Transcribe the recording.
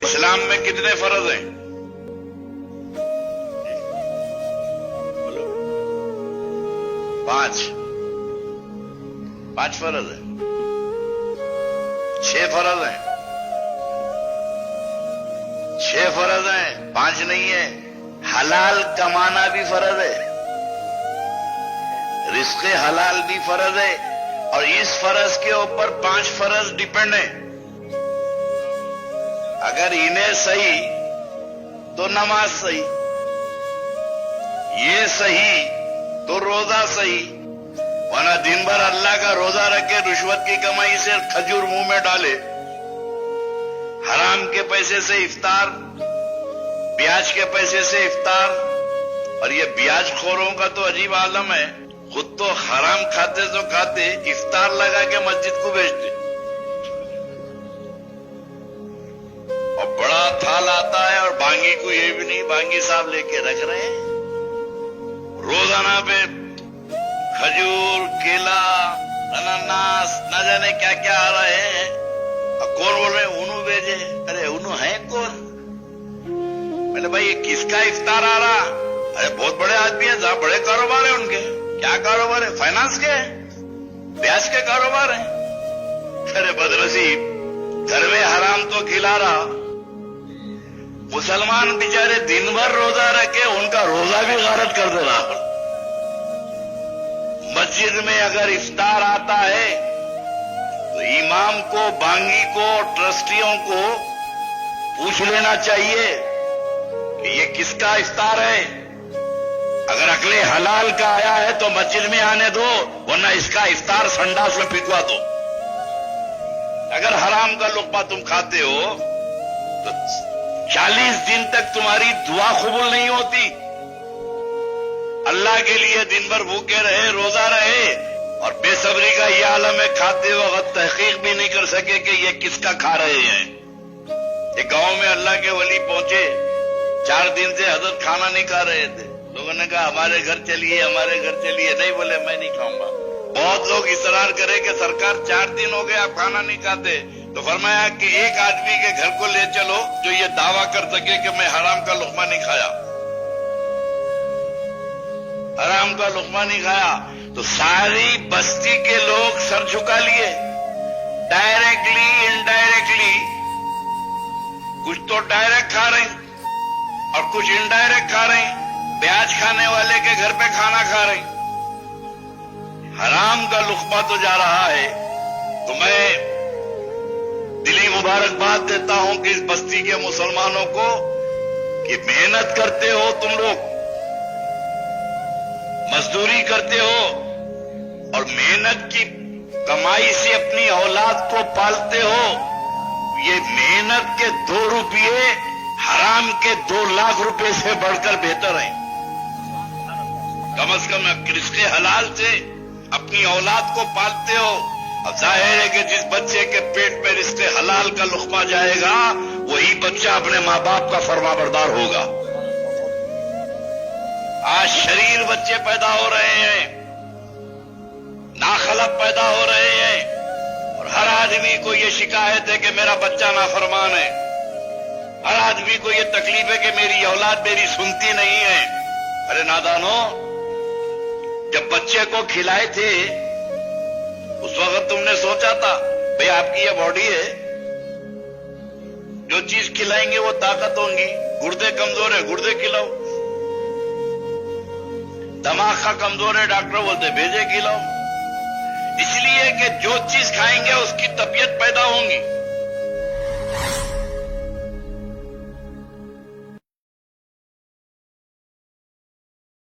اسلام میں کتنے فرض ہیں؟ بولو۔ 5 فرض ہیں، 6 فرض ہیں، 6 فرض ہیں، 5 نہیں ہے۔ حلال کمانا بھی فرض ہے، رزق حلال بھی فرض ہے، اور اس فرض کے اوپر 5 فرض ڈیپینڈ ہیں۔ اگر انہیں صحیح تو نماز صحیح، یہ صحیح تو روزہ صحیح، ورنہ دن بھر اللہ کا روزہ رکھے رشوت کی کمائی سے کھجور منہ میں ڈالے، حرام کے پیسے سے افطار، بیاج کے پیسے سے افطار، اور یہ بیاج خوروں کا تو عجیب عالم ہے، خود تو حرام کھاتے تو کھاتے، افطار لگا کے مسجد کو بھیجتے، اور بڑا تھال آتا ہے اور بانگی کو یہ بھی نہیں، بانگی صاحب لے کے رکھ رہے ہیں، روزانہ پہ کھجور، کیلا، انناس، نہ جانے کیا کیا آ رہے ہیں، اور کون بول رہے ہیں انہوں بھیجے، ارے انہوں ہے کون؟ میں نے بھائی یہ کس کا افطار آ رہا؟ ارے بہت بڑے آدمی ہیں، جہاں بڑے کاروبار ہیں ان کے، کیا کاروبار ہے؟ فائنانس کے، بیاج کے کاروبار ہیں۔ ارے بدنصیب، گھر میں حرام تو کھلا رہا، مسلمان بیچارے دن بھر روزہ رکھے، ان کا روزہ بھی غارت کر دے رہا۔ مسجد میں اگر افطار آتا ہے تو امام کو، بانگی کو، ٹرسٹیوں کو پوچھ لینا چاہیے کہ یہ کس کا افطار ہے۔ اگر اکل حلال کا آیا ہے تو مسجد میں آنے دو، ورنہ اس کا افطار سنڈاس میں پھینکوا دو۔ اگر حرام کا لقمہ تم کھاتے ہو تو 40 دن تک تمہاری دعا قبول نہیں ہوتی۔ اللہ کے لیے دن بھر بھوکے رہے، روزہ رہے، اور بے صبری کا یہ عالم ہے، کھاتے وقت تحقیق بھی نہیں کر سکے کہ یہ کس کا کھا رہے ہیں۔ ایک گاؤں میں اللہ کے ولی پہنچے، 4 دن سے حضرت کھانا نہیں کھا رہے تھے، لوگوں نے کہا ہمارے گھر چلیے، ہمارے گھر چلیے، نہیں بولے میں نہیں کھاؤں گا۔ بہت لوگ اصرار کرے کہ سرکار 4 دن ہو گئے آپ کھانا نہیں کھاتے، تو فرمایا کہ ایک آدمی کے گھر کو لے چلو جو یہ دعویٰ کر سکے کہ میں حرام کا لقمہ نہیں کھایا، حرام کا لقمہ نہیں کھایا۔ تو ساری بستی کے لوگ سر جھکا لیے، ڈائریکٹلی انڈائریکٹلی، کچھ تو ڈائریکٹ کھا رہے ہیں اور کچھ انڈائریکٹ کھا رہے ہیں، بیاج کھانے والے کے گھر پہ کھانا کھا رہے ہیں، حرام کا لقمہ تو جا رہا ہے۔ تو میں دلی مبارکباد دیتا ہوں کہ اس بستی کے مسلمانوں کو کہ محنت کرتے ہو، تم لوگ مزدوری کرتے ہو اور محنت کی کمائی سے اپنی اولاد کو پالتے ہو، یہ محنت کے 2 روپئے حرام کے 2 لاکھ روپے سے بڑھ کر بہتر ہیں۔ کم از کم رزق حلال سے اپنی اولاد کو پالتے ہو۔ اب ظاہر ہے کہ جس بچے کے پیٹ میں رزق حلال کا لقمہ جائے گا، وہی بچہ اپنے ماں باپ کا فرما بردار ہوگا۔ آج شریر بچے پیدا ہو رہے ہیں، ناخلق پیدا ہو رہے ہیں، اور ہر آدمی کو یہ شکایت ہے کہ میرا بچہ نافرمان ہے، ہر آدمی کو یہ تکلیف ہے کہ میری اولاد میری سنتی نہیں ہے۔ ارے نادانو، جب بچے کو کھلائے تھے اس وقت تم نے سوچا تھا بھئی آپ کی یہ باڈی ہے، جو چیز کھلائیں گے وہ طاقت ہوں گی، گردے کمزور ہے گردے کھلاؤ، دماغ کا کمزور ہے ڈاکٹر بولتے بھیجے کھلاؤ، اس لیے کہ جو چیز کھائیں گے اس کی طبیعت پیدا ہوں گی۔